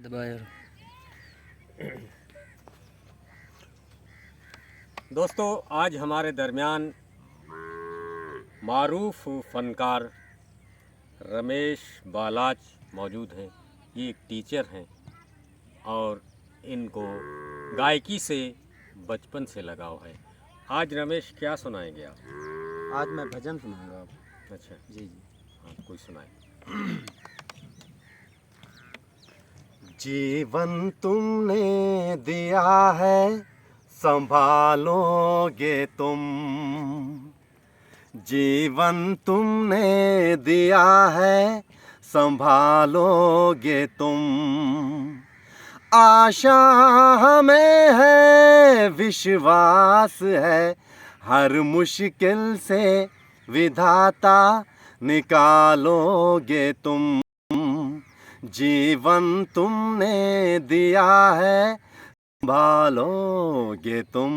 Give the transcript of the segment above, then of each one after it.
दबाए। दोस्तों, आज हमारे दरमियान मारूफ फ़नकार रमेश बालाच मौजूद हैं। ये एक टीचर हैं और इनको गायकी से बचपन से लगाव है। आज रमेश क्या सुनाएंगे आप? आज मैं भजन सुनाऊंगा आपको। अच्छा जी जी। हाँ, कोई सुनाए। जीवन तुमने दिया है, संभालोगे तुम। जीवन तुमने दिया है, संभालोगे तुम। आशा हमें है, विश्वास है, हर मुश्किल से विधाता निकालोगे तुम। जीवन तुमने दिया है, संभालोगे तुम।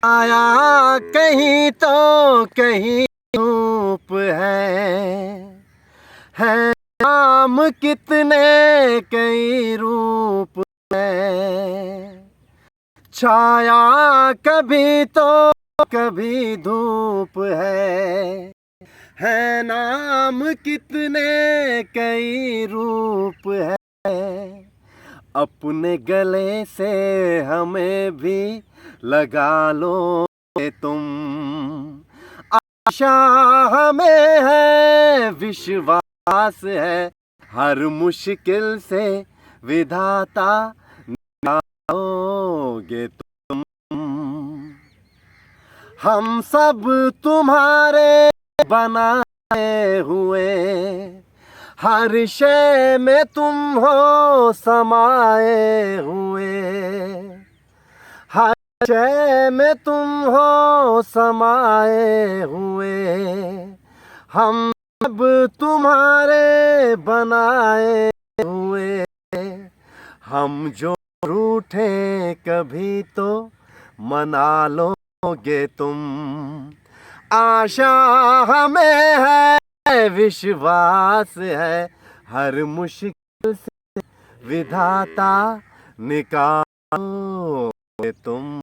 आया कहीं तो कहीं धूप है नाम कितने कई रूप है। छाया कभी तो कभी धूप है नाम कितने कई रूप है। अपने गले से हमें भी लगा लो तुम। आशा हमें है, विश्वास है, हर मुश्किल से विधाता निकालोगे तुम। हम सब तुम्हारे बनाए हुए, हर शय में तुम हो समाए हुए। हर शय में तुम हो समाए हुए। हम सब तुम्हारे बनाए हुए। हम जो रूठे कभी तो मना लोगे तुम। आशा हमें है, विश्वास है, हर मुश्किल से विधाता निकालोगे तुम।